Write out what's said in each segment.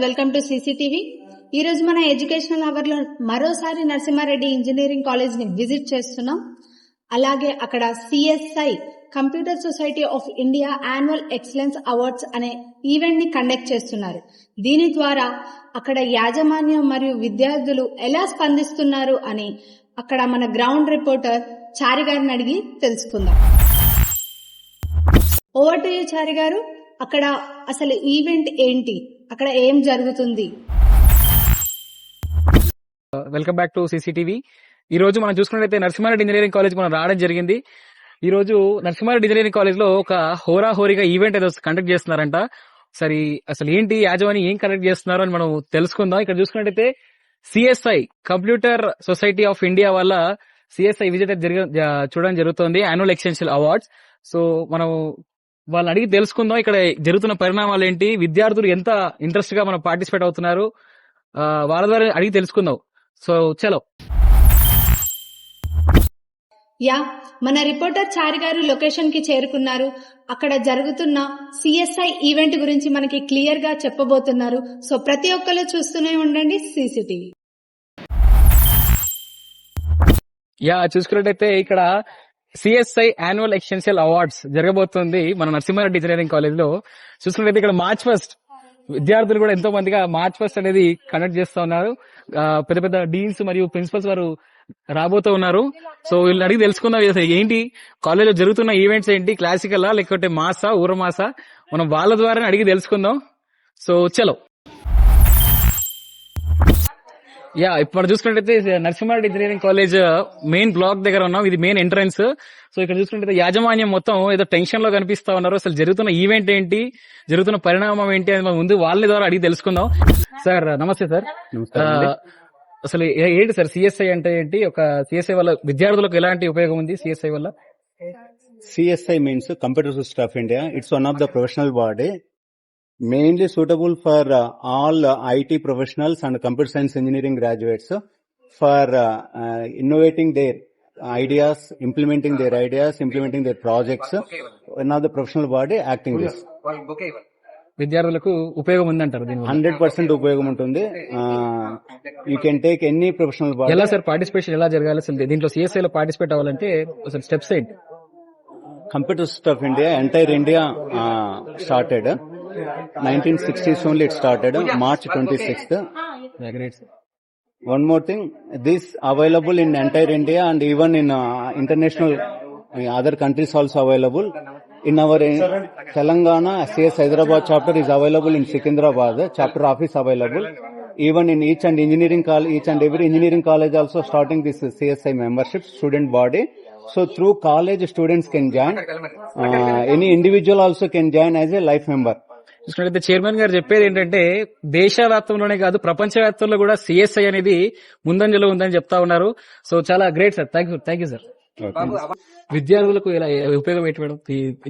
Welcome to CCTV. ఈ రోజు మన ఎడ్యుకేషనల్ అవర్ లో మరోసారి నరసింహారెడ్డి ఇంజనీరింగ్ కాలేజ్ ని విజిట్ చేస్తున్నాం. అలాగే అక్కడ CSI computer society of India annual excellence awards అనే ఈవెంట్ ని కండక్ట్ చేస్తున్నారు. దీని ద్వారా అక్కడ యాజమాన్యం మరియు విద్యార్థులు ఎలా స్పందిస్తున్నారు అని అక్కడ మన గ్రౌండ్ రిపోర్టర్ చారి గారిని అడిగి తెలుసుకుందాం. ఓవర్ టు యు చారి గారు. అక్కడ అసలు ఈవెంట్ ఏంటి, అక్కడ ఏం జరుగుతుంది? Welcome back to CCTV. ఈ రోజు మనం చూసుకున్నట్లయితే నరసింహారెడ్డి ఇంజనీరింగ్ కాలేజ్ మనం రావడం జరిగింది. ఈ రోజు నరసింహారెడ్డి ఇంజనీరింగ్ కాలేజ్ లో ఒక హోరాహోరీగా ఈవెంట్ ఏదో కండక్ట్ చేస్తున్నారంట. సరే అసలు ఏంటి, యాజమాని ఏం కండక్ట్ చేస్తున్నారు అని మనం తెలుసుకుందాం. ఇక్కడ చూసుకున్నట్లయితే CSI computer society of India వల్ల సిఎస్ఐ విజిట్ చూడడం జరుగుతుంది, యాన్యువల్ ఎక్సెన్షియల్ అవార్డ్స్. సో మనం వాళ్ళని అడిగి తెలుసుకుందాం ఇక్కడ జరుగుతున్న పరిణామాలు ఏంటి, విద్యార్థులు ఎంత ఇంట్రెస్ట్ గా మనం పార్టిసిపేట్ అవుతున్నారు, వాళ్ళ ద్వారా అడిగి తెలుసుకుందాం. సో చలో. మన రిపోర్టర్ చారి గారు లొకేషన్ కి చేరుకున్నారు. అక్కడ జరుగుతున్న సిఎస్ఐ ఈవెంట్ గురించి మనకి క్లియర్ గా చెప్పబోతున్నారు. సో ప్రతి ఒక్కరు చూస్తూనే ఉండండి సీసీటీవీ. చూసుకున్నట్టయితే ఇక్కడ సిఎస్ఐ యాన్యువల్ ఎక్సెన్షియల్ అవార్డ్స్ జరగబోతుంది మన నరసింహారెడ్డి ఇంజనీరింగ్ కాలేజ్ లో. చూసుకున్నట్టయితే ఇక్కడ మార్చ్ ఫస్ట్ విద్యార్థులు కూడా ఎంతో మందిగా మార్చ్ ఫస్ట్ అనేది కండక్ట్ చేస్తూ ఉన్నారు. పెద్ద పెద్ద డీన్స్ మరియు ప్రిన్సిపల్స్ వారు రాబోతూ ఉన్నారు. సో వీళ్ళని అడిగి తెలుసుకుందాం ఏంటి కాలేజ్ లో జరుగుతున్న ఈవెంట్స్ ఏంటి, క్లాసికల్ లేకపోతే మాసా ఊరమాసా, మనం వాళ్ళ ద్వారా అడిగి తెలుసుకుందాం. సో చలో. ఇప్పుడు మనం చూసుకున్నట్టయితే Narasimha Reddy engineering college main block దగ్గర ఉన్నాం. ఇది మెయిన్ ఎంట్రన్స్. సో ఇక్కడ చూసుకుంటే యాజమాన్యం మొత్తం ఏదో టెన్షన్ లో కనిపిస్తా ఉన్నారు. అసలు జరుగుతున్న ఈవెంట్ ఏంటి, జరుగుతున్న పరిణామం ఏంటి అని ముందు వాళ్ళ ద్వారా అడిగి తెలుసుకుందాం. సార్ నమస్తే సార్. అసలు ఏంటి సార్ సిఎస్ఐ అంటే ఏంటి, ఒక సిఎస్ఐ వల్ల విద్యార్థులకు ఎలాంటి ఉపయోగం ఉంది సిఎస్ఐ వల్ల? CSI means Computer Society of India. It's one of the professional body mainly suitable for all IT professionals and computer science engineering graduates for innovating their ideas, implementing their ideas, implementing their projects. One of the professional body acting this. విద్యార్థులకు ఉపయోగం ఉందంటారు? 100% ఉపయోగం ఉంటుంది. You can take any professional body. ఎలా sir participation ఎలా జరగాలి అసలు దీంట్లో సిఎస్ఐ లో పార్టిసిపేట్ అవ్వాలంటే అసలు స్టెప్స్ ఏంటి? Computer Society of India, entire India started 1960s only. It started March 26th. Great. One more thing, this available in entire India and even in international other countries also available. In our Telangana, CS Hyderabad chapter is available in Secunderabad. Chapter office available. Even in each and every engineering college also starting this CSI membership student body. So through college students can join. Any individual also can join as a life member. చూసుకుంటే chairman గారు చెప్పేది ఏంటంటే దేశవ్యాప్తంలోనే కాదు ప్రపంచవ్యాప్తంలో కూడా CSI అనేది ముందంజలో ఉందని చెప్తా ఉన్నారు. సో చాలా great sir. Thank you sir. విద్యార్థులకు ఇలా ఉపయోగం ఏంటి మేడం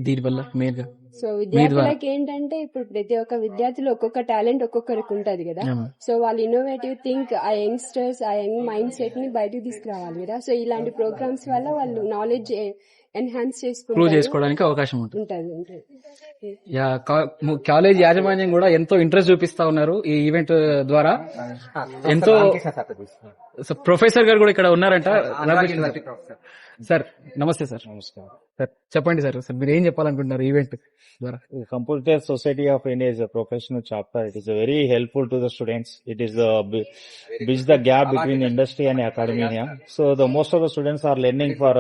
దీని వల్ల మెయిన్ గా? సో విద్యార్థులకు ఏంటంటే ఇప్పుడు ప్రతి ఒక్క విద్యార్థులు ఒక్కొక్క టాలెంట్ ఒక్కొక్కరికి ఉంటది కదా. సో వాళ్ళు ఇన్నోవేటివ్ థింక్, ఆ యంగ్స్టర్స్ ఆ యంగ్ మైండ్ సెట్ ని బయటకు తీసుకురావాలి కదా. సో ఇలాంటి ప్రోగ్రామ్స్ వల్ల వాళ్ళు నాలెడ్జ్ ఎన్హాన్స్ చేసుకోవడానికి అవకాశం ఉంటుంది. కాలేజ్ యాజమాన్యం కూడా ఎంతో ఇంట్రెస్ట్ చూపిస్తా ఉన్నారు ఈ ఈవెంట్ ద్వారా. ఎంతో ప్రొఫెసర్ గారు కూడా ఇక్కడ ఉన్నారంట. సార్ నమస్తే సార్. నమస్కారం సార్ చెప్పండి సార్, మీరు ఏం చెప్పాలనుకుంటున్నారు ఈవెంట్ ద్వారా? Computer Society of India is a professional chapter. It is very helpful to the students. It is bridge the gap between industry and academia. So the most of the students are learning for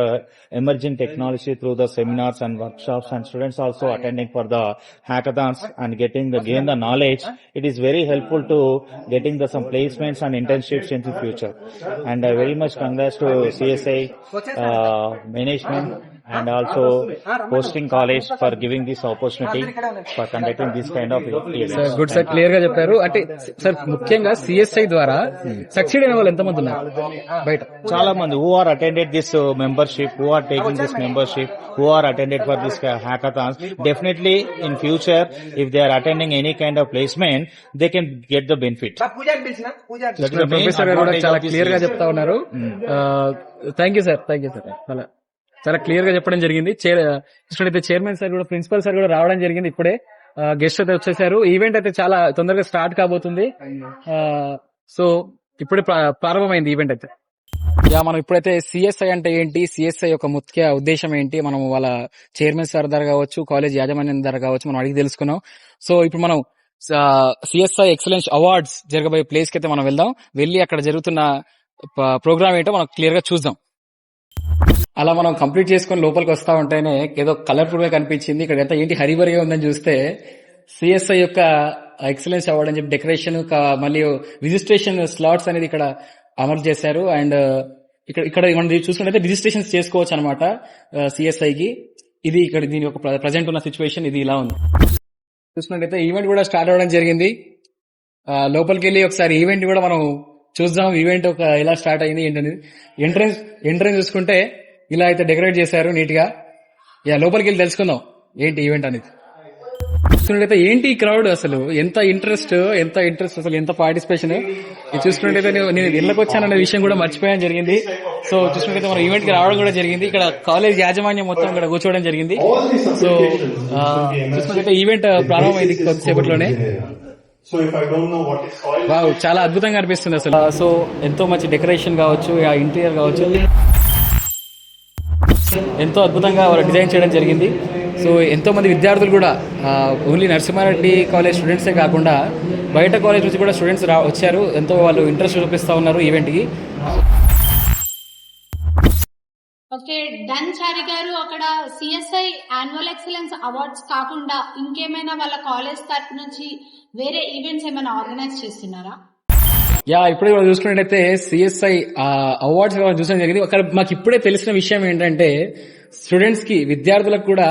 emerging technology through the seminars and workshops, and students also attending for the hackathons and gain the knowledge. It is very helpful to getting some placements and internships in the future. And I very much congrats to CSI management and also hosting college for giving this opportunity for conducting this kind of events. Sir good sir, clear గా చెప్పారు. అంటే sir ముఖ్యంగా CSI ద్వారా succeed అయిన వాళ్ళు ఎంతమంది ఉన్నారు బయట? చాలా మంది who are attended this membership, who are taking this membership, who are attended for this hackathons. Definitely in future if they are attending any kind of placement they can get the benefit. Professor గారు కూడా చాలా clear గా చెప్తా ఉన్నారు. Thank you sir. చాలా clear గా చెప్పడం జరిగింది. చూసినట్టయితే చైర్మన్ సార్ కూడా, ప్రిన్సిపల్ సార్ కూడా రావడం జరిగింది ఇప్పుడే. గెస్ట్ అయితే వచ్చేసారు. ఈవెంట్ అయితే చాలా తొందరగా స్టార్ట్ కాబోతుంది. సో ఇప్పుడే ప్రారంభమైంది ఈవెంట్ అయితే. మనం ఇప్పుడైతే సిఎస్ఐ అంటే ఏంటి, సిఎస్ఐ యొక్క ముఖ్య ఉద్దేశం ఏంటి, మనం వాళ్ళ చైర్మన్ సార్ ద్వారా కావచ్చు, కాలేజ్ యాజమాన్యం ద్వారా కావచ్చు, మనం అడిగి తెలుసుకున్నాం. సో ఇప్పుడు మనం సిఎస్ఐ ఎక్సలెన్స్ అవార్డ్స్ జరగబోయే ప్లేస్ కి అయితే మనం వెళ్దాం. వెళ్ళి అక్కడ జరుగుతున్న ప్రోగ్రామ్ ఏంటో మనం క్లియర్ గా చూద్దాం. అలా మనం కంప్లీట్ చేసుకుని లోపలికి వస్తా ఉంటేనే ఏదో కలర్ఫుల్ గా కనిపించింది. ఇక్కడ ఎంత ఏంటి హరిబరిగా ఉందని చూస్తే సిఎస్ఐ యొక్క ఎక్సలెన్స్ అవార్డ్ అని చెప్పి డెకరేషన్ మళ్ళీ రిజిస్ట్రేషన్ స్లాట్స్ అనేది ఇక్కడ అమలు చేశారు. అండ్ ఇక్కడ మనం చూసుకుంటే రిజిస్ట్రేషన్ చేసుకోవచ్చు అనమాట సిఎస్ఐకి. ఇది ఇక్కడ దీని యొక్క ప్రజెంట్ ఉన్న సిచ్యువేషన్ ఇది ఇలా ఉంది. చూసుకున్నట్టయితే ఈవెంట్ కూడా స్టార్ట్ అవ్వడం జరిగింది. లోపలికి వెళ్ళి ఒకసారి ఈవెంట్ కూడా మనం చూద్దాం. ఈవెంట్ ఎలా స్టార్ట్ అయింది ఏంటనేది. ఎంట్రన్స్ చూసుకుంటే ఇలా అయితే డెకరేట్ చేశారు నీట్ గా. లోపలికి వెళ్ళి తెలుసుకుందాం ఏంటి ఈవెంట్ అనేది. చూసుకున్నట్టయితే ఏంటి ఈ క్రౌడ్, అసలు ఎంత ఇంట్రెస్ట్ అసలు ఎంత పార్టిసిపేషన్. ఇది చూసుకున్నట్టయితే నేను ఇళ్ళకి వచ్చానన్న విషయం కూడా మర్చిపోయాను జరిగింది. సో చూసుకున్నట్టయితే మనం ఈవెంట్ కి రావడం కూడా జరిగింది. ఇక్కడ కాలేజ్ యాజమాన్యం మొత్తం ఇక్కడ కూర్చోవడం జరిగింది. సో చూసుకున్నట్టయితే ఈవెంట్ ప్రారంభమైంది కొద్దిసేపట్లోనే. వావ్, చాలా అద్భుతంగా అనిపిస్తుంది అసలు. సో ఎంతో మంచి డెకరేషన్ కావచ్చు, ఆ ఇంటీరియర్ కావచ్చు, ఎంతో అద్భుతంగా డిజైన్ చేయడం జరిగింది. సో ఎంతో మంది విద్యార్థులు కూడా ఓన్లీ నరసింహారెడ్డి కాలేజ్ స్టూడెంట్సే కాకుండా బయట కాలేజ్ నుంచి కూడా స్టూడెంట్స్ వచ్చారు. ఎంతో వాళ్ళు ఇంట్రెస్ట్ చూపిస్తా ఉన్నారు ఈవెంట్ కి. ఓకే డన్ చారి గారు, అక్కడ సిఎస్ఐ యాన్యువల్ ఎక్సలెన్స్ అవార్డ్స్ కాకుండా ఇంకేమైనా వాళ్ళ కాలేజ్ తరఫు నుంచి వేరే ఈవెంట్స్ ఏమైనా ఆర్గనైజ్ చేస్తున్నారా? ఇప్పుడే మనం చూసుకున్నట్టయితే సిఎస్ఐ అవార్డ్స్ చూసడం జరిగింది. అక్కడ మాకు ఇప్పుడే తెలిసిన విషయం ఏంటంటే స్టూడెంట్స్ కి, విద్యార్థులకు కూడా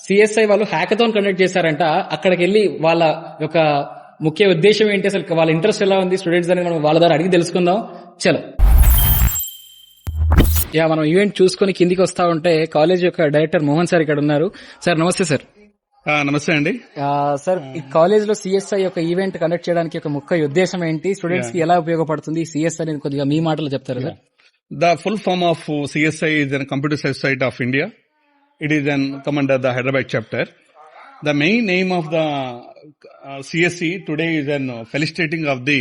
సిఎస్ఐ వాళ్ళు హ్యాకథాన్ కండక్ట్ చేశారంట. అక్కడికి వెళ్ళి వాళ్ళ యొక్క ముఖ్య ఉద్దేశం ఏంటి, అసలు వాళ్ళ ఇంట్రెస్ట్ ఎలా ఉంది స్టూడెంట్స్ అని మనం వాళ్ళ ద్వారా అడిగి తెలుసుకుందాం. చలో మనం ఈవెంట్ చూసుకుని కిందికి వస్తా ఉంటే కాలేజ్ యొక్క డైరెక్టర్ మోహన్ సార్ ఇక్కడ ఉన్నారు. సార్ నమస్తే సార్. నమస్తే అండి. సార్ ఈ కాలేజ్ లో సిఎస్ఐ యొక్క ఈవెంట్ కండక్ట్ చేయడానికి ఒక ముఖ్య ఉద్దేశం ఏంటి, స్టూడెంట్స్ కి ఎలా ఉపయోగపడుతుంది సిఎస్ఐ అనేది కొద్దిగా మీ మాటలు చెప్తారు sir? The full form of CSI is a Computer Science Society of India. It is come under the Hyderabad chapter. The main aim of the CSE today is felicitating of the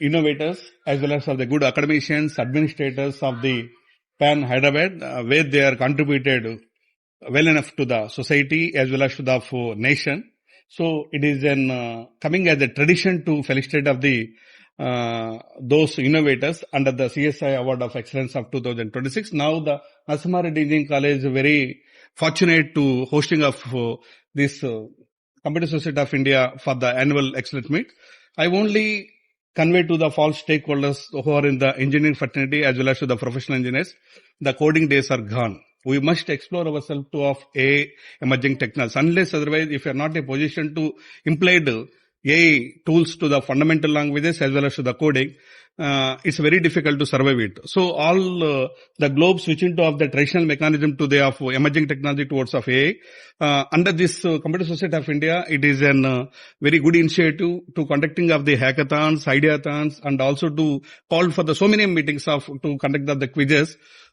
innovators as well as of the good academicians, administrators of the PAN Hyderabad, where they are contributed well enough to the society as well as to the nation. So it is coming as a tradition to felicitate of the those innovators under the CSI Award of Excellence of 2026. Now the Narasimhareddy Engineering College is very fortunate to hosting of this Computer Society of India for the annual excellence meet. I only convey to the all stakeholders who are in the engineering fraternity as well as to the professional engineers, the coding days are gone. We must explore ourselves to of AI emerging technologies. Unless otherwise, if you are not in a position to implement AI tools to the fundamental languages as well as to the coding, it's very difficult to survive it. So all the globe switching to of the traditional mechanism to the of emerging technology towards of AI. Under this Computer Society of India, it is an very good initiative to conducting of the hackathons, ideathons, and also to call for the so many meetings to conduct the quizzes.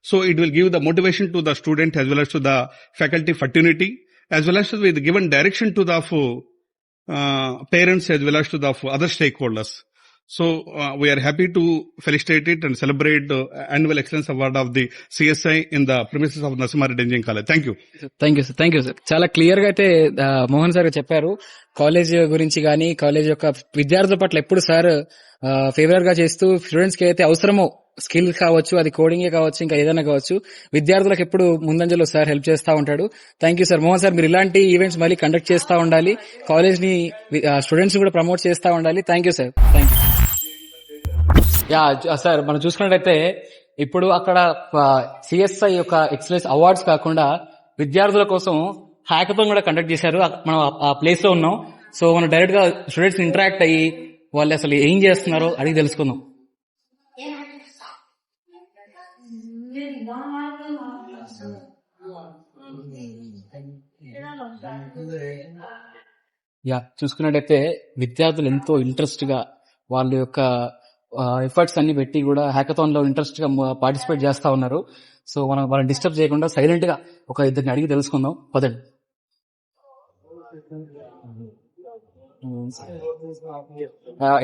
So it will give the motivation to the student as well as to the faculty fraternity as well as to the given direction to the parents as well as to the other stakeholders. So we are happy to felicitate it and celebrate the annual excellence award of the CSI in the premises of Narasimhareddy Engineering College. Thank you. Thank you sir. చాలా clear గా అయితే Mohan sir చెప్పారు college గురించి గానీ, college యొక్క విద్యార్థుల పట్ల ఎప్పుడు సార్ ఫేవర్ గా చేస్తూ స్టూడెంట్స్ కి అయితే అవసరమో స్కిల్ కావచ్చు, అది కోడింగే కావచ్చు, ఇంకా ఏదైనా కావచ్చు, విద్యార్థులకు ఎప్పుడు ముందంజలో సార్ హెల్ప్ చేస్తా ఉంటాడు. Thank you sir. Mohan sir, మీరు ఇలాంటి ఈవెంట్స్ మళ్ళీ కండక్ట్ చేస్తా ఉండాలి, కాలేజ్ ని స్టూడెంట్స్ కూడా ప్రమోట్ చేస్తా ఉండాలి. Thank you sir. Thank you. Sir మనం చూసుకున్నట్టయితే ఇప్పుడు అక్కడ సిఎస్ఐ యొక్క ఎక్సలెన్స్ అవార్డ్స్ కాకుండా విద్యార్థుల కోసం హ్యాకథాన్ కూడా కండక్ట్ చేశారు. మనం ఆ ప్లేస్ లో ఉన్నాం. సో మనం డైరెక్ట్ గా స్టూడెంట్స్ ఇంటరాక్ట్ అయ్యి వాళ్ళు అసలు ఏం చేస్తున్నారో అడిగి తెలుసుకుందాం. చూసుకున్నట్టయితే విద్యార్థులు ఎంతో ఇంట్రెస్ట్ గా వాళ్ళ యొక్క ఎఫర్ట్స్ అన్ని పెట్టి కూడా హ్యాకథాన్ లో ఇంట్రెస్ట్ గా పార్టిసిపేట్ చేస్తా ఉన్నారు. సో మనం వాళ్ళని డిస్టర్బ్ చేయకుండా సైలెంట్ గా ఒక ఇద్దరిని అడిగి తెలుసుకుందాం. పదండి.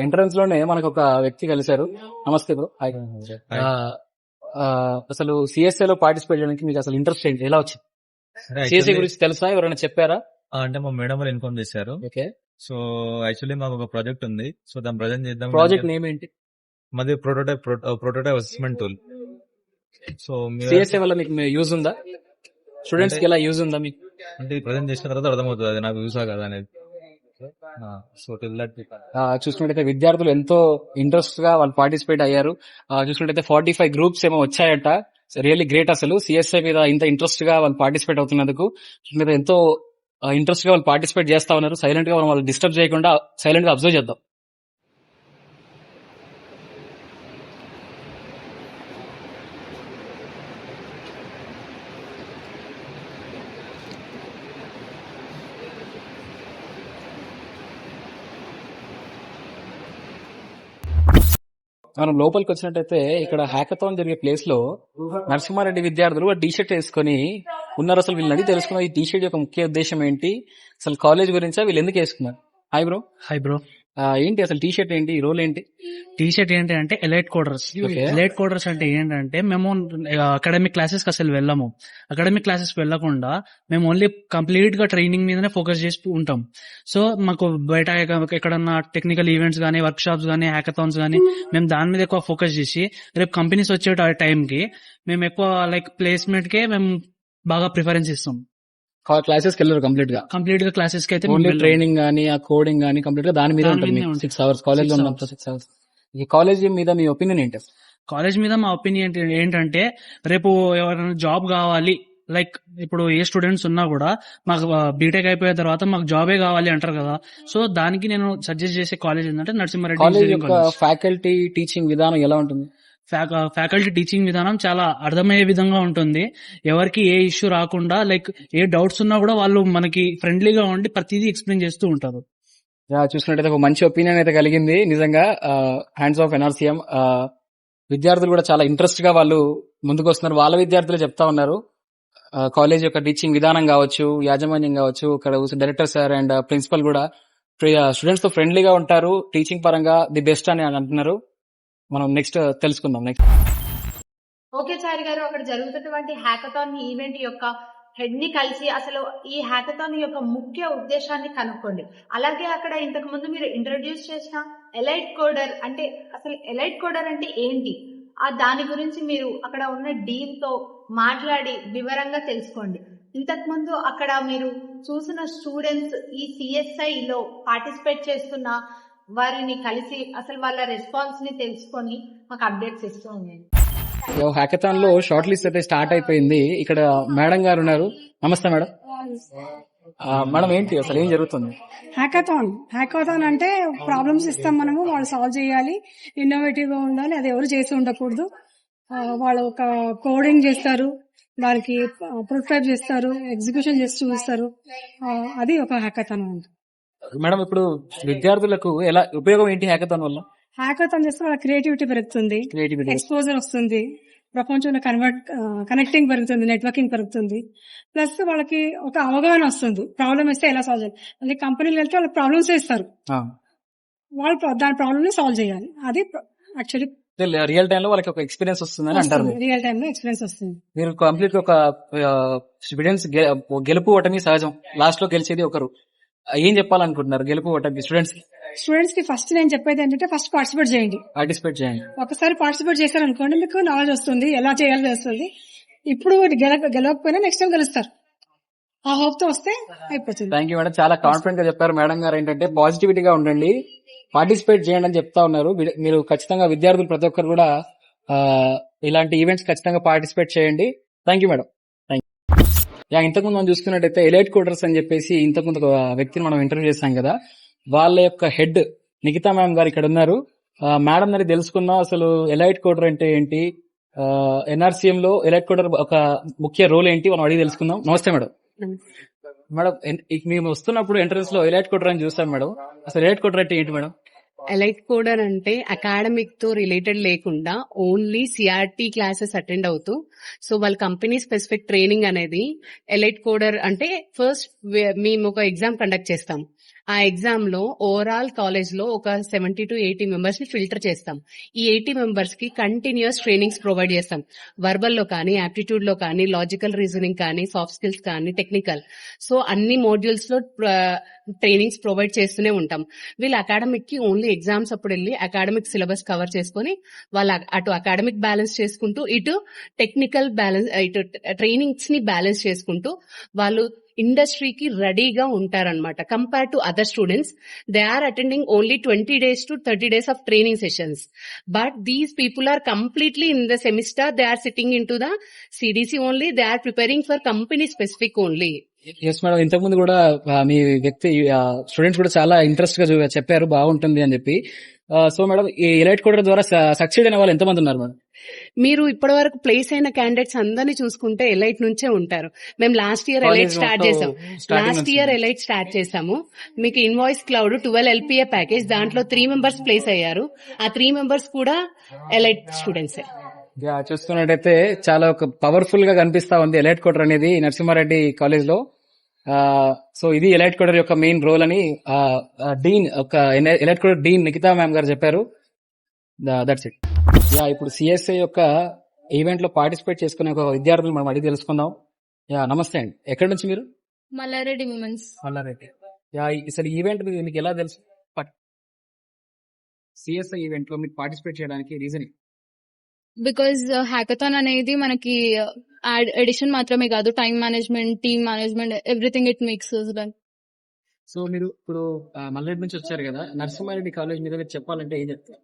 ఎంట్రన్స్ లోనే మనకు ఒక వ్యక్తి కలిశారు. నమస్తే బ్రో. హాయ్. అసలు సిఎస్ఐ లో పార్టిసిపేట్ చేయడానికి మీకు అసలు ఇంట్రెస్ట్ ఏంటి, ఎలా వచ్చింది? సిఎస్ఐ గురించి తెలుసా, ఎవరైనా చెప్పారా? అంటే మా మేడం వాళ్ళు ఇన్ఫార్మ్ చేశారు. ఓకే. సో యాక్చువల్లీ మాకు ఒక ప్రాజెక్ట్ ఉంది. సో దాన్ని ప్రజెంట్ చేద్దాం. ప్రాజెక్ట్ నేమ్ ఏంటి? మాది prototype assessment tool. So CSI వల్ల మీకు యూజ్ ఉందా? స్టూడెంట్స్ కి ఎలా యూజ్ ఉందా మీకు? అంటే ప్రజెంట్ చేసిన తర్వాత అర్థమవుతుంది అది నాకు యూసా కదా అనేది. సో టిల్ దట్ చూసుకుంటే విద్యార్థులు ఎంతో ఇంట్రెస్ట్ గా వాళ్ళు పార్టిసిపేట్ అయ్యారు. చూసుకుంటే 45 గ్రూప్స్ ఏమో వచ్చాయట. Really great. అసలు సిఎస్ఐ మీద ఇంత ఇంట్రెస్ట్ గా వాళ్ళు పార్టిసిపేట్ అవుతున్నందుకు ఎంతో ఇంట్రెస్ట్ గా వాళ్ళు పార్టిసిపేట్ చేస్తా ఉన్నారు. సైలెంట్ గా మనం వాళ్ళు డిస్టర్బ్ చేయకుండా సైలెంట్ గా అబ్జర్వ్ చేద్దాం. మనం లోపలికి వచ్చినట్టయితే ఇక్కడ హ్యాకథాన్ జరిగే ప్లేస్ లో నరసింహారెడ్డి విద్యార్థులు టీ షర్ట్ వేసుకొని ఉన్నారు. అసలు వీళ్ళని అడిగి తెలుసుకున్న ఈ టీ షర్ట్ యొక్క ముఖ్య ఉద్దేశం ఏంటి, అసలు కాలేజ్ గురించా, వీళ్ళు ఎందుకు వేసుకున్నారు? Hi bro. Hi bro. ఏంటి అసలు టీ షర్ట్ ఏంటి, ఈ రోల్ ఏంటి? టీ షర్ట్ ఏంటి అంటే ఎలైట్ కోడర్స్. ఎలైట్ కోడర్స్ అంటే ఏంటంటే మేము అకాడమిక్ క్లాసెస్ కి అసలు వెళ్ళము. అకాడమిక్ క్లాసెస్ వెళ్ళకుండా మేము ఓన్లీ కంప్లీట్ గా ట్రైనింగ్ మీదనే ఫోకస్ చేస్తూ ఉంటాం. సో మాకు బయట ఎక్కడన్నా టెక్నికల్ ఈవెంట్స్ గానీ, వర్క్ షాప్స్ గానీ, హ్యాకథాన్స్ గానీ మేము దాని మీద ఎక్కువ ఫోకస్ చేసి రేపు కంపెనీస్ వచ్చే టైంకి మేము ఎక్కువ ప్లేస్మెంట్ కే మేము బాగా ప్రిఫరెన్స్ ఇస్తాం. క్లాసెస్ కి వెళ్ళరు కంప్లీట్ గా క్లాసెస్ కి అయితే ట్రైనింగ్ గానీ, ఆ కోడింగ్ గానీ కంప్లీట్ గా దాని మీద ఉంటుంది. 6 hours కాలేజ్ లో ఉన్నంత 6 hours. ఈ కాలేజ్ మీద మీ ఒపీనియన్ ఏంటి? కాలేజ్ మీద మా ఒపీనియన్ ఏంటంటే రేపు ఎవరైనా జాబ్ కావాలి, ఇప్పుడు ఏ స్టూడెంట్స్ ఉన్నా కూడా మాకు బీటెక్ అయిపోయిన తర్వాత మాకు జాబే కావాలి అంటారు కదా. సో దానికి నేను సజెస్ట్ చేసే కాలేజ్ ఏంటంటే Narasimha Reddy engineering college. Faculty teaching విధానం ఎలా ఉంటుంది? ఫ్యాకల్టీ టీచింగ్ విధానం చాలా అర్థమయ్యే విధంగా ఉంటుంది. ఎవరికి ఏ ఇష్యూ రాకుండా ఏ డౌట్స్ ఉన్నా కూడా వాళ్ళు మనకి ఫ్రెండ్లీగా ఉండి ప్రతిదీ ఎక్స్ప్లెయిన్ చేస్తూ ఉంటారు. చూసినట్టయితే ఒక మంచి ఒపీనియన్ అయితే కలిగింది నిజంగా. Hands of NRCM. విద్యార్థులు కూడా చాలా ఇంట్రెస్ట్ గా వాళ్ళు ముందుకు వస్తున్నారు. వాళ్ళ విద్యార్థులు చెప్తా ఉన్నారు కాలేజ్ యొక్క టీచింగ్ విధానం కావచ్చు, యాజమాన్యం కావచ్చు, ఇక్కడ డైరెక్టర్ సార్ అండ్ ప్రిన్సిపల్ కూడా స్టూడెంట్స్ తో ఫ్రెండ్లీగా ఉంటారు. టీచింగ్ పరంగా ది బెస్ట్ అని అంటున్నారు. మనం నెక్స్ట్ తెలుసుకుందాం. నెక్స్ట్ ఓకే చారి గారు, అక్కడ జరుగుతున్నటువంటి హ్యాకథాన్ ఈవెంట్ యొక్క హెడ్ ని కలిసి అసలు ఈ హ్యాకథాన్ యొక్క ముఖ్య ఉద్దేశాన్ని కనుక్కోండి. అలాగే అక్కడ ఇంతకు ముందు మీరు ఇంట్రడ్యూస్ చేసిన ఎలైట్ కోడర్ అంటే అసలు ఎలైట్ కోడర్ అంటే ఏంటి, దాని గురించి మీరు అక్కడ ఉన్న డీన్ తో మాట్లాడి వివరంగా తెలుసుకోండి. ఇంతకు ముందు అక్కడ మీరు చూసిన స్టూడెంట్స్ ఈ సిఎస్ఐ లో పార్టిసిపేట్ చేస్తున్న వారిని కలిసి అసలు వాళ్ళ రెస్పాన్స్ ని తెలుసుకొని మాకు అప్డేట్స్ ఇస్తూ ఉండండి. హ్యాకథాన్ లో షార్ట్ లిస్ట్ అయితే స్టార్ట్ అయిపోయింది. ఇక్కడ మేడం గారు ఉన్నారు. నమస్తే మేడం. మేడం ఏంటి అసలు ఏం జరుగుతుంది? హ్యాకథాన్ అంటే ప్రాబ్లమ్స్ ఇస్తాం మనము, వాళ్ళు సాల్వ్ చేయాలి, ఇన్నోవేటివ్ గా ఉండాలి. అది ఎవరు చేసి ఉండకూడదు. వాళ్ళు ఒక కోడింగ్ చేస్తారు, దానికి ప్రొటోటైప్ చేస్తారు, ఎగ్జిక్యూషన్ చేసి చూపిస్తారు. అది ఒక హ్యాకథాన్. మేడం ఇప్పుడు విద్యార్థులకు ఎలా ఉపయోగం ఏంటి హ్యాకథాన్ వల్ల? హ్యాకథాన్ చేస్తే వాళ్ళ క్రియేటివిటీ పెరుగుతుంది, ఎక్స్పోజర్ వస్తుంది, ప్రపంచంలో కనెక్టింగ్ పెరుగుతుంది, నెట్వర్కింగ్ పెరుగుతుంది. ప్లస్ వాళ్ళకి ఒక అవగాహన వస్తుంది, ప్రాబ్లమ్ ఇస్తే ఎలా సాల్వ్ చేయాలి. అంటే కంపెనీలు వెళ్తే వాళ్ళకి ప్రాబ్లమ్స్ ఇస్తారు, వాళ్ళు దాని ప్రాబ్లమ్ ని సాల్వ్ చేయాలి. అది యాక్చువల్లీ రియల్ టైమ్ లో వాళ్ళకి ఒక ఎక్స్పీరియన్స్ వస్తుందని అంటారు. రియల్ టైమ్ లో ఎక్స్పీరియన్స్ వస్తుంది. మీరు కంప్లీట్ ఒక స్టూడెంట్స్ గెలుపు ఓటమి సహజం, లాస్ట్ లో గెలిచేది ఒకరు. ఏం చెప్పాలనుకుంటున్నారు గెలుపు ఓటమి స్టూడెంట్స్ కి? ఫస్ట్ నేను చెప్పేది ఏంటంటే ఫస్ట్ పార్టిసిపేట్ చేయండి. ఒకసారి పార్టిసిపేట్ చేశారనుకోండి, మీకు నాలెడ్జ్ వస్తుంది, ఎలా చేయాలో వస్తుంది. ఇప్పుడు గెలవకపోయినా నెక్స్ట్ టైం గెలుస్తారు. ఆ హోప్ తో వస్తే అయిపోతుంది. థ్యాంక్ యూ మేడం, చాలా కాన్ఫిడెంట్ గా చెప్పారు. మేడం గారు ఏంటంటే పాజిటివిటీగా ఉండండి, పార్టిసిపేట్ చేయండి అని చెప్తా ఉన్నారు. మీరు ఖచ్చితంగా విద్యార్థులు ప్రతి ఒక్కరు కూడా ఇలాంటి ఈవెంట్స్ ఖచ్చితంగా పార్టిసిపేట్ చేయండి. Thank you madam. ఇంతకుముందు మనం చూసుకున్నట్టయితే ఎలైట్ కోడర్స్ అని చెప్పేసి ఇంతకుముందు ఒక వ్యక్తిని మనం ఇంటర్వ్యూ చేశాం కదా, వాళ్ళ యొక్క హెడ్ నిఖితా మ్యామ్ గారు ఇక్కడ ఉన్నారు. మేడం గారి తెలుసుకున్నాం అసలు ఎలైట్ కోడర్ అంటే ఏంటి, ఎన్ఆర్సీఎం లో ఎలైట్ కోడర్ ఒక ముఖ్య రోల్ ఏంటి మనం అడిగి తెలుసుకుందాం. నమస్తే మేడం. మేడం మేము వస్తున్నప్పుడు ఎంట్రన్స్ లో ఎలైట్ కోడర్ అని చూస్తాం మేడం, అసలు ఎలైట్ కోడర్ అంటే ఏంటి మేడం? ఎలైట్ కోడర్ అంటే అకాడమిక్ తో రిలేటెడ్ లేకుండా ఓన్లీ సిఆర్టీ క్లాసెస్ అటెండ్ అవుతూ, సో వాళ్ళ కంపెనీ స్పెసిఫిక్ ట్రైనింగ్ అనేది ఎలైట్ కోడర్ అంటే ఫస్ట్ మేము ఒక ఎగ్జామ్ కండక్ట్ చేస్తాం. ఆ ఎగ్జామ్ లో ఓవరాల్ కాలేజ్ లో ఒక 70 to 80 మెంబర్స్ ని ఫిల్టర్ చేస్తాం. ఈ 80 మెంబర్స్ కి కంటిన్యూస్ ట్రైనింగ్స్ ప్రొవైడ్ చేస్తాం. వర్బల్ లో కానీ, యాప్టిట్యూడ్ లో కానీ, లాజికల్ రీజనింగ్ కానీ, సాఫ్ట్ స్కిల్స్ కానీ, టెక్నికల్. సో అన్ని మోడ్యూల్స్ లో ట్రైనింగ్స్ ప్రొవైడ్ చేస్తూనే ఉంటాం. వీళ్ళు అకాడమిక్ కి ఓన్లీ ఎగ్జామ్స్ అప్పుడు వెళ్ళి అకాడమిక్ సిలబస్ కవర్ చేసుకొని వాళ్ళు అటు అకాడమిక్ బ్యాలెన్స్ చేసుకుంటూ ఇటు టెక్నికల్ బ్యాలెన్స్, ఇటు ట్రైనింగ్స్ ని బ్యాలెన్స్ చేసుకుంటూ వాళ్ళు ఇండస్ట్రీకి రెడీగా ఉంటారనమాట. Compare to other students, they are attending only 20 days to 30 days of training sessions. But these people are completely in the semester, they are sitting into the CDC only, they are preparing for company specific only. Yes madam, ఇంతకు ముందు కూడా మీ వ్యక్తి students కూడా చాలా interest గా చెప్పారు బాగుంటుంది అని చెప్పి. సో మేడం, ఈ ఎలైట్ కోడర్ ద్వారా సక్సీడ్ అయిన వాళ్ళు ఎంతమంది ఉన్నారు మేడం? మీరు ఇప్పటి వరకు ప్లేస్ అయిన క్యాండిడేట్స్ అందరినీ చూసుకుంటే ఎలైట్ నుంచే ఉంటారు. మేము లాస్ట్ ఇయర్ ఎలైట్ స్టార్ట్ చేసాము. మీకు ఇన్వాయిస్ క్లౌడ్ 12 LPA ప్యాకేజ్, దాంట్లో 3 members ప్లేస్ అయ్యారు. ఆ 3 members కూడా ఎలైట్ స్టూడెంట్సే. చూస్తున్నట్టయితే చాలా ఒక పవర్ఫుల్ గా కనిపిస్తా ఉంది ఎలైట్ కోడర్ అనేది నరసింహారెడ్డి కాలేజ్ లో. సో ఇది ఎలైట్ కోడర్ యొక్క మెయిన్ రోల్ అని డీన్, ఒక elite coder dean Nikhita ma'am గారు చెప్పారు. That's it. ఇప్పుడు సిఎస్ఐ యొక్క ఈవెంట్ లో పార్టిసిపేట్ చేసుకునే ఒక విద్యార్థులు మనం అడిగి తెలుసుకుందాం. నమస్తే అండి, ఎక్కడి నుంచి మీరు? మల్లారెడ్డి విమెన్స్. మల్లారెడ్డి. అసలు ఈవెంట్ మీకు ఎలా తెలుసు? సిఎస్ఐ ఈవెంట్ లో మీరు పార్టిసిపేట్ చేయడానికి రీజన్? బికాజ్ హ్యాకథాన్ అనేది మనకి ఎడిషన్ మాత్రమే కాదు, time management, team management, everything it makes. So మీరు ఇప్పుడు మల్లారెడ్డి నుంచి వచ్చారు కదా, నరసింహారెడ్డి కాలేజ్ మీద మీరు చెప్పాలంటే ఏం చెప్తారు?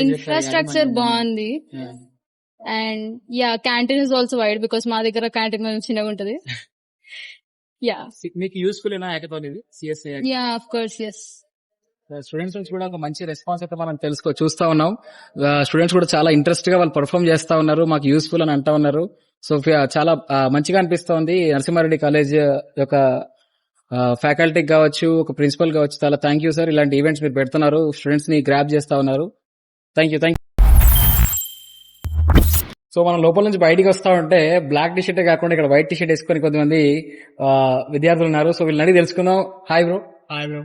ఇన్ఫ్రాస్ట్రక్చర్ బాగుంది and canteen is also wide because మా దగ్గర క్యాంటీన్ చిన్నగా ఉంటది. మీకు యూస్ఫుల్ అయినా హ్యాకథాన్ ఇది CSI? Of course, yes. Students నుంచి కూడా ఒక మంచి రెస్పాన్స్ అయితే మనం చూస్తా ఉన్నాం. స్టూడెంట్స్ కూడా చాలా ఇంట్రెస్ట్ గా వాళ్ళు పర్ఫార్మ్ చేస్తా ఉన్నారు, మాకు యూస్ఫుల్ అని అంటా ఉన్నారు. సో చాలా మంచిగా అనిపిస్తోంది. నరసింహారెడ్డి కాలేజ్ యొక్క ఫ్యాకల్టీకి కావచ్చు, ఒక ప్రిన్సిపల్ కావచ్చు, చాలా థ్యాంక్ యూ సార్. ఇలాంటి ఈవెంట్స్ మీరు పెడుతున్నారు, స్టూడెంట్స్ ని గ్రాప్ చేస్తా ఉన్నారు. Thank you. సో మనం లోపల నుంచి బయటికి వస్తా ఉంటే బ్లాక్ టీ షర్ట్ కాకుండా ఇక్కడ వైట్ టీ షర్ట్ వేసుకొని కొంతమంది విద్యార్థులు ఉన్నారు. సో వీళ్ళని అడిగి తెలుసుకుందాం. Hi bro. Hi bro.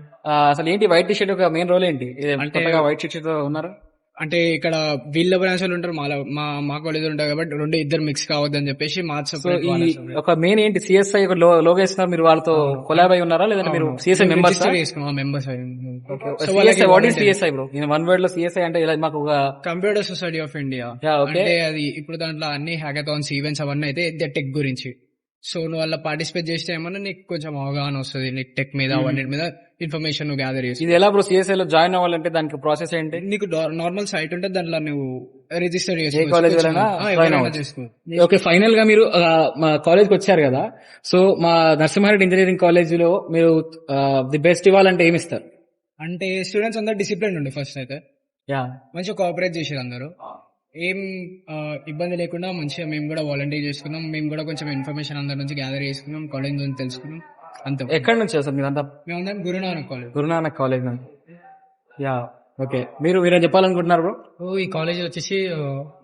అసలు ఏంటి వైట్ టీ షర్ట్ యొక్క మెయిన్ రోల్ ఏంటి? అంటే వైట్ టీ షర్ట్ ఉన్నారు అంటే ఇక్కడ వీళ్ళ బ్రాంచ్ వాళ్ళు ఉంటారు, మా కాలేజ్ ఉంటారు కాబట్టి ఇద్దరు మిక్స్ కావద్దని చెప్పేసి ఒక మెయిన్ ఏంటి సిఎస్ఐ లోగో వేస్తున్నారు, మీరు వాళ్ళతో కొలాబ్ అయి ఉన్నారా లేదంటే మీరు CSI members? What is CSI bro? One word లో సిఎస్ఐ అంటే మాకు కంప్యూటర్ సొసైటీ ఆఫ్ ఇండియా. అంటే అది ఇప్పుడు దాంట్లో అన్ని హ్యాకథాన్స్, ఈవెంట్స్ అవన్నీ అయితే టెక్ గురించి. సో నువ్వు అలా పార్టిసిపేట్ చేస్తే ఏమన్నా నీకు కొంచెం అవగాహన వస్తుంది, నీకు టెక్ మీద అవన్నిటి మీద ఇన్ఫర్మేషన్ గ్యాదర్ చేసి. ఇది ఎలా బ్రో సిఎస్ఐ లో జాయిన్ అవ్వాలంటే దానికి ప్రాసెస్ ఏంటి? నీకు నార్మల్ సైట్ ఉంటే దాంట్లో నువ్వు రిజిస్టర్ చేసుకోవచ్చు. ఓకే, ఫైనల్ గా మీరు మా కాలేజ్ కి వచ్చారు కదా, సో మా నరసింహారెడ్డి ఇంజనీరింగ్ కాలేజ్ లో మీరు ది బెస్ట్ ఇవ్వాలంటే ఏమి ఇస్తారు? అంటే స్టూడెంట్స్ అందరూ డిసిప్లిన్ ఉండే ఫస్ట్ అయితే, మంచిగా కోఆపరేట్ చేసారు, అందరూ ఏం ఇబ్బంది లేకుండా మంచిగా మేము కూడా వాలంటీర్ చేసుకున్నాం. మేము కూడా కొంచెం ఇన్ఫర్మేషన్ అందరి నుంచి గ్యాదర్ చేసుకున్నాం, కాలేజ్ నుంచి తెలుసుకున్నాం. అంతే. ఎక్కడి నుంచి సార్ మీరంతా? మేమందరం గురునానక్ కాలేజ్ నుంచి. ఓకే, మీరేం చెప్పాలనుకుంటున్నారు బ్రో? ఈ కాలేజ్ వచ్చేసి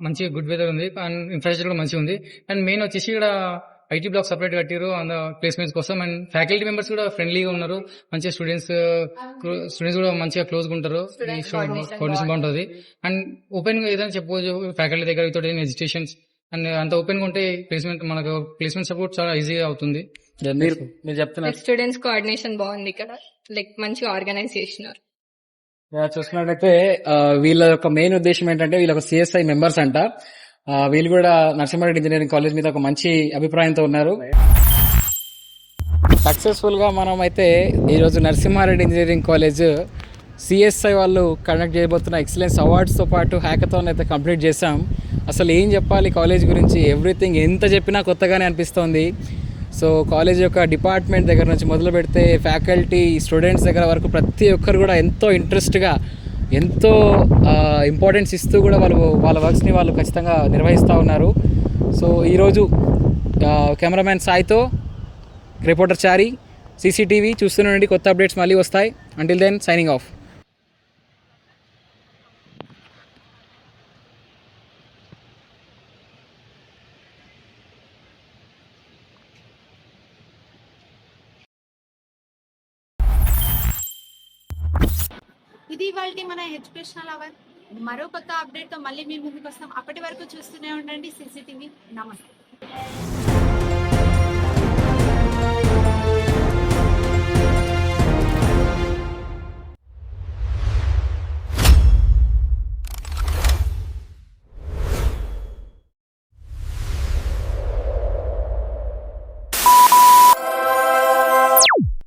మంచి గుడ్ వెదర్ ఉంది అండ్ ఇన్ఫ్రాస్ట్రక్చర్ కూడా మంచిగా ఉంది. అండ్ మెయిన్ వచ్చేసి ఇక్కడ ఐటీ బ్లాక్ సపరేట్ కట్టారు అండ్ ప్లేస్మెంట్స్ కోసం. అండ్ ఫ్యాకల్టీ మెంబర్స్ కూడా ఫ్రెండ్లీగా ఉన్నారు, మంచిగా స్టూడెంట్స్ కూడా మంచిగా క్లోజ్ గా ఉంటారు, కోఆర్డినేషన్ బాగుంటుంది. అండ్ ఓపెన్ గా ఏదైనా చెప్పవచ్చు ఫ్యాకల్టీ దగ్గర వితౌట్ ఎనీ హెజిటేషన్స్. అండ్ అంత ఓపెన్ గా ఉంటే మనకు ప్లేస్మెంట్ సపోర్ట్ చాలా ఈజీగా అవుతుంది. మీరు చెప్తున్నారు స్టూడెంట్స్ కోఆర్డినేషన్ బాగుంది ఇక్కడ, లైక్ మంచిగా ఆర్గనైజ్ చేసినారు. చూసుకున్నట్టయితే వీళ్ళ యొక్క మెయిన్ ఉద్దేశం ఏంటంటే వీళ్ళ సిఎస్ఐ మెంబర్స్ అంట. వీళ్ళు కూడా నరసింహారెడ్డి ఇంజనీరింగ్ కాలేజ్ మీద ఒక మంచి అభిప్రాయంతో ఉన్నారు. సక్సెస్ఫుల్ గా మనం అయితే ఈరోజు నరసింహారెడ్డి ఇంజనీరింగ్ కాలేజ్ సిఎస్ఐ వాళ్ళు కండక్ట్ చేయబోతున్న ఎక్సలెన్స్ అవార్డ్స్ తో పాటు హ్యాకథాన్ అయితే కంప్లీట్ చేశాం. అసలు ఏం చెప్పాలి కాలేజ్ గురించి, ఎవ్రీథింగ్ ఎంత చెప్పినా కొత్తగానే అనిపిస్తోంది. సో కాలేజ్ యొక్క డిపార్ట్మెంట్ దగ్గర నుంచి మొదలు పెడితే ఫ్యాకల్టీ, స్టూడెంట్స్ దగ్గర వరకు ప్రతి ఒక్కరు కూడా ఎంతో ఇంట్రెస్ట్గా, ఎంతో ఇంపార్టెన్స్ ఇస్తూ కూడా వాళ్ళ వర్క్స్ని వాళ్ళు ఖచ్చితంగా నిర్వహిస్తూ ఉన్నారు. సో ఈరోజు కెమెరామ్యాన్ సాయితో రిపోర్టర్ చారి, CCTV చూస్తూనండి. కొత్త అప్డేట్స్ మళ్ళీ వస్తాయి. Until then signing off. ఇది ఇవాళ మన ఎడ్యుకేషనల్ అవర్. మరో కొత్త అప్డేట్ తో మళ్ళీ మీ ముందుకు వస్తాం. అప్పటి వరకు చూస్తూనే ఉండండి CCTV. నమస్తే.